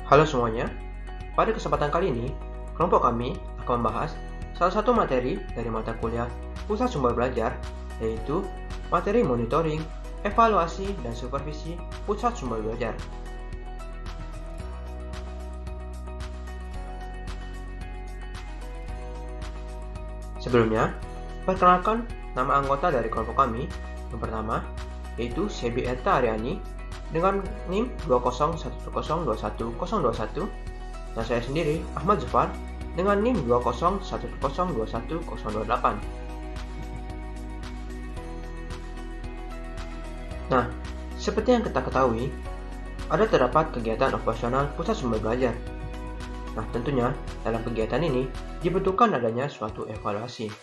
Halo semuanya, pada kesempatan kali ini, kelompok kami akan membahas salah satu materi dari mata kuliah Pusat Sumber Belajar, yaitu materi monitoring, evaluasi, dan supervisi Pusat Sumber Belajar. Sebelumnya, perkenalkan nama anggota dari kelompok kami. Yang pertama, yaitu Sebi Eta Aryani dengan NIM 20110210021, dan saya sendiri, Ahmad Zufar, dengan NIM 20110210028. Nah, seperti yang kita ketahui, ada terdapat kegiatan operasional Pusat Sumber Belajar. Nah, tentunya dalam kegiatan ini dibutuhkan adanya suatu evaluasi.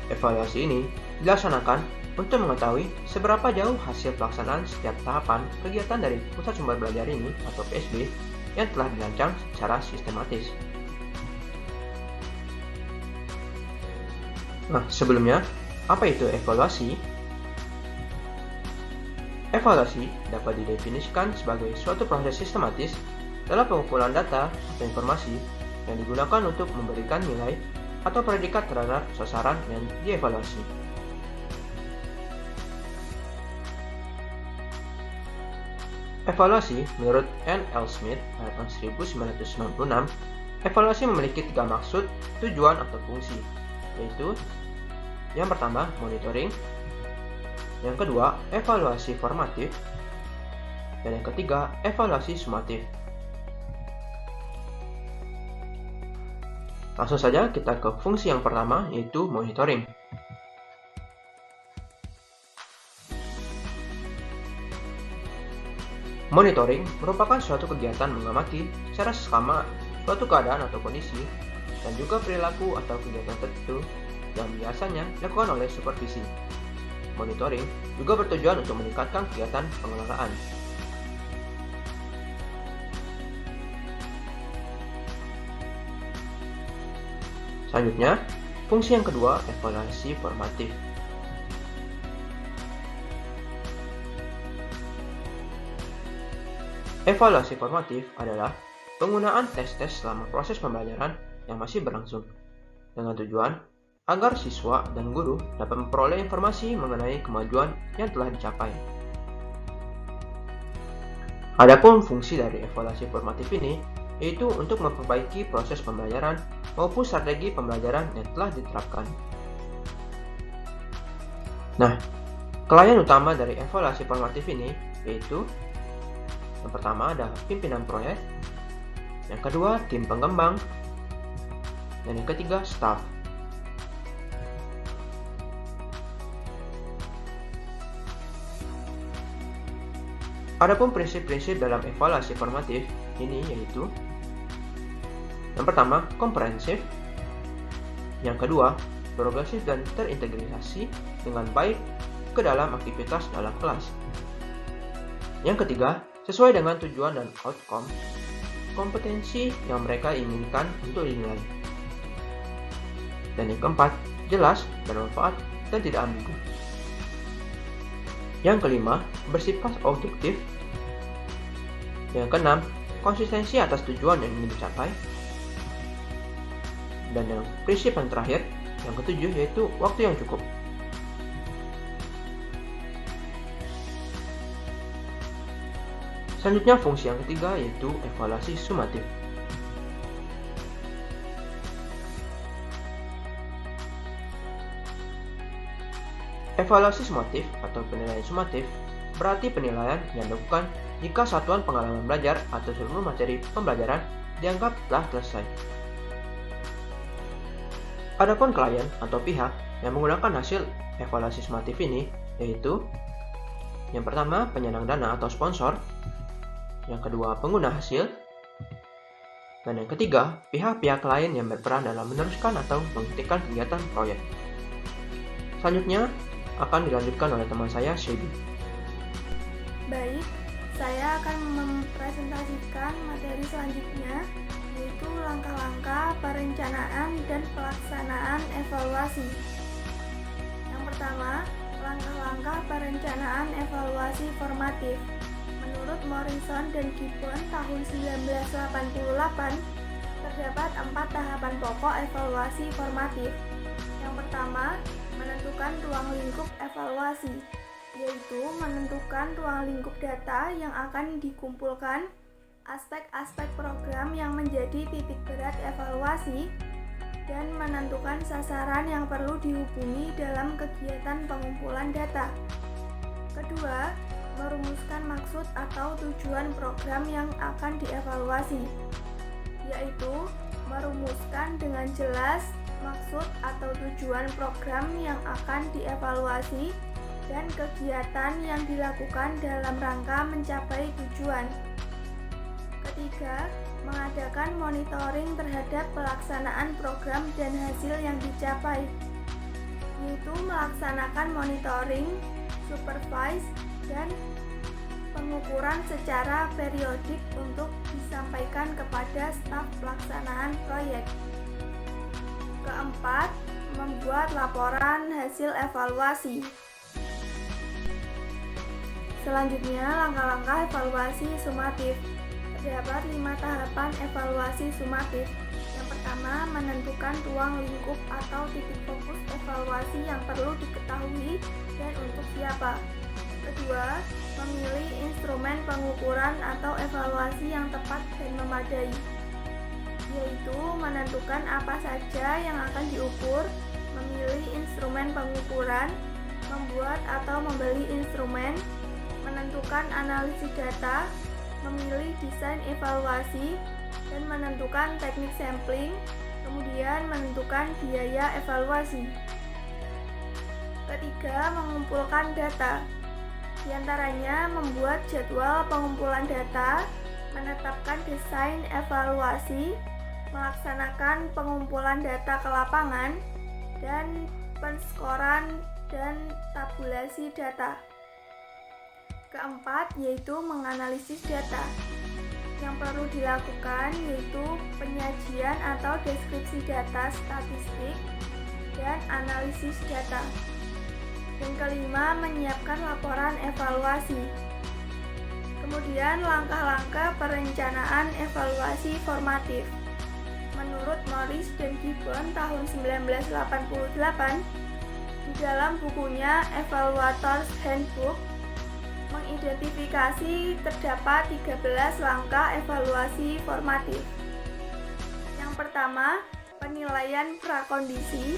Evaluasi ini dilaksanakan untuk mengetahui seberapa jauh hasil pelaksanaan setiap tahapan kegiatan dari Pusat Sumber Belajar ini atau PSB yang telah dirancang secara sistematis. Nah, sebelumnya, apa itu evaluasi? Evaluasi dapat didefinisikan sebagai suatu proses sistematis dalam pengumpulan data atau informasi yang digunakan untuk memberikan nilai atau predikat terhadap sasaran yang dievaluasi. Evaluasi menurut N. L. Smith pada tahun 1996, evaluasi memiliki tiga maksud, tujuan, atau fungsi, yaitu yang pertama, monitoring, yang kedua, evaluasi formatif, dan yang ketiga, evaluasi sumatif. Langsung saja kita ke fungsi yang pertama, yaitu monitoring. Monitoring merupakan suatu kegiatan mengamati secara seksama suatu keadaan atau kondisi, dan juga perilaku atau kegiatan tertentu yang biasanya dilakukan oleh supervisi. Monitoring juga bertujuan untuk meningkatkan kegiatan pengelolaan. Selanjutnya, fungsi yang kedua, evaluasi formatif. Evaluasi formatif adalah penggunaan tes-tes selama proses pembelajaran yang masih berlangsung, dengan tujuan agar siswa dan guru dapat memperoleh informasi mengenai kemajuan yang telah dicapai. Adapun fungsi dari evaluasi formatif ini yaitu untuk memperbaiki proses pembelajaran maupun strategi pembelajaran yang telah diterapkan. Nah, klien utama dari evaluasi formatif ini yaitu yang pertama adalah pimpinan proyek, yang kedua tim pengembang, dan yang ketiga staf. Adapun prinsip-prinsip dalam evaluasi formatif ini yaitu yang pertama, komprehensif, yang kedua, progresif dan terintegrasi dengan baik ke dalam aktivitas dalam kelas. Yang ketiga, sesuai dengan tujuan dan outcome, kompetensi yang mereka inginkan untuk dinilai. Dan yang keempat, jelas, bermanfaat, dan tidak ambigu. Yang kelima, bersifat objektif. Yang keenam, konsistensi atas tujuan yang ingin dicapai. Dan yang prinsip yang terakhir, yang ketujuh, yaitu waktu yang cukup. Selanjutnya fungsi yang ketiga yaitu evaluasi sumatif. Evaluasi sumatif atau penilaian sumatif berarti penilaian yang dilakukan jika satuan pengalaman belajar atau seluruh materi pembelajaran dianggap telah selesai. Adapun klien atau pihak yang menggunakan hasil evaluasi sumatif ini yaitu yang pertama penyandang dana atau sponsor, yang kedua pengguna hasil, dan yang ketiga pihak-pihak lain yang berperan dalam meneruskan atau menghentikan kegiatan proyek. Selanjutnya akan dilanjutkan oleh teman saya, Sebi. Baik, saya akan mempresentasikan materi selanjutnya, yaitu langkah-langkah perencanaan dan pelaksanaan evaluasi. Yang pertama, langkah langkah-langkah perencanaan evaluasi formatif. Menurut Morrison dan Gibbon tahun 1988, terdapat 4 tahapan pokok evaluasi formatif. Yang pertama, menentukan ruang lingkup evaluasi, yaitu menentukan ruang lingkup data yang akan dikumpulkan, aspek-aspek program yang menjadi titik berat evaluasi, dan menentukan sasaran yang perlu dihubungi dalam kegiatan pengumpulan data. Kedua, merumuskan maksud atau tujuan program yang akan dievaluasi, yaitu merumuskan dengan jelas maksud atau tujuan program yang akan dievaluasi dan kegiatan yang dilakukan dalam rangka mencapai tujuan. Ketiga, mengadakan monitoring terhadap pelaksanaan program dan hasil yang dicapai, yaitu melaksanakan monitoring, supervise, dan pengukuran secara periodik untuk disampaikan kepada staf pelaksanaan proyek. Keempat, membuat laporan hasil evaluasi. Selanjutnya, langkah-langkah evaluasi sumatif. Terdapat 5 tahapan evaluasi sumatif. Yang pertama, menentukan ruang lingkup atau titik fokus evaluasi yang perlu diketahui dan untuk siapa. Kedua, memilih instrumen pengukuran atau evaluasi yang tepat dan memadai, yaitu menentukan apa saja yang akan diukur, memilih instrumen pengukuran, membuat atau membeli instrumen, menentukan analisis data, memilih desain evaluasi, dan menentukan teknik sampling, kemudian menentukan biaya evaluasi. Ketiga, mengumpulkan data. Di antaranya membuat jadwal pengumpulan data, menetapkan desain evaluasi, melaksanakan pengumpulan data ke lapangan, dan penskoran dan tabulasi data. Keempat, yaitu menganalisis data. Yang perlu dilakukan yaitu penyajian atau deskripsi data statistik dan analisis data. Dan kelima, menyiapkan laporan evaluasi. Kemudian langkah-langkah perencanaan evaluasi formatif. Menurut Morris dan Gibbon tahun 1988, di dalam bukunya Evaluator's Handbook, mengidentifikasi terdapat 13 langkah evaluasi formatif. Yang pertama, penilaian prakondisi.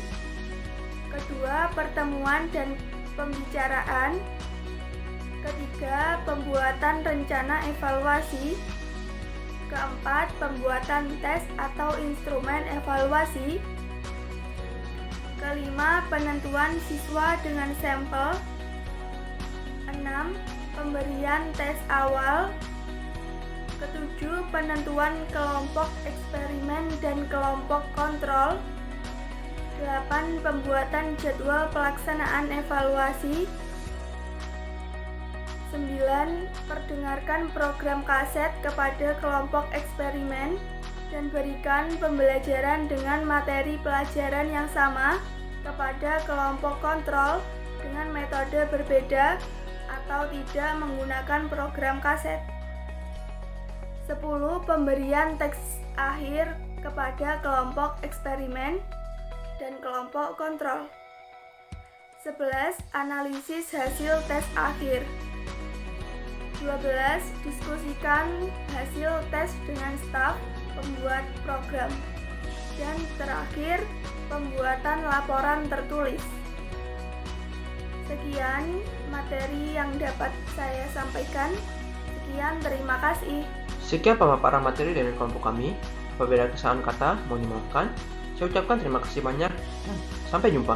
Kedua, pertemuan dan pembicaraan. Ketiga, pembuatan rencana evaluasi. Keempat, pembuatan tes atau instrumen evaluasi. Kelima, penentuan siswa dengan sampel. 6. Pemberian tes awal. Ketujuh, penentuan kelompok eksperimen dan kelompok kontrol. 8. Pembuatan jadwal pelaksanaan evaluasi. 9. Perdengarkan program kaset kepada kelompok eksperimen dan berikan pembelajaran dengan materi pelajaran yang sama kepada kelompok kontrol dengan metode berbeda atau tidak menggunakan program kaset. 10. Pemberian teks akhir kepada kelompok eksperimen dan kelompok kontrol. 11. Analisis hasil tes akhir. 12. Diskusikan hasil tes dengan staf pembuat program. Dan terakhir, pembuatan laporan tertulis. Sekian materi yang dapat saya sampaikan. Sekian, terima kasih. Sekian pemaparan materi dari kelompok kami. Apabila ada kesalahan kata, mohon dimaafkan. Saya ucapkan terima kasih banyak dan sampai jumpa.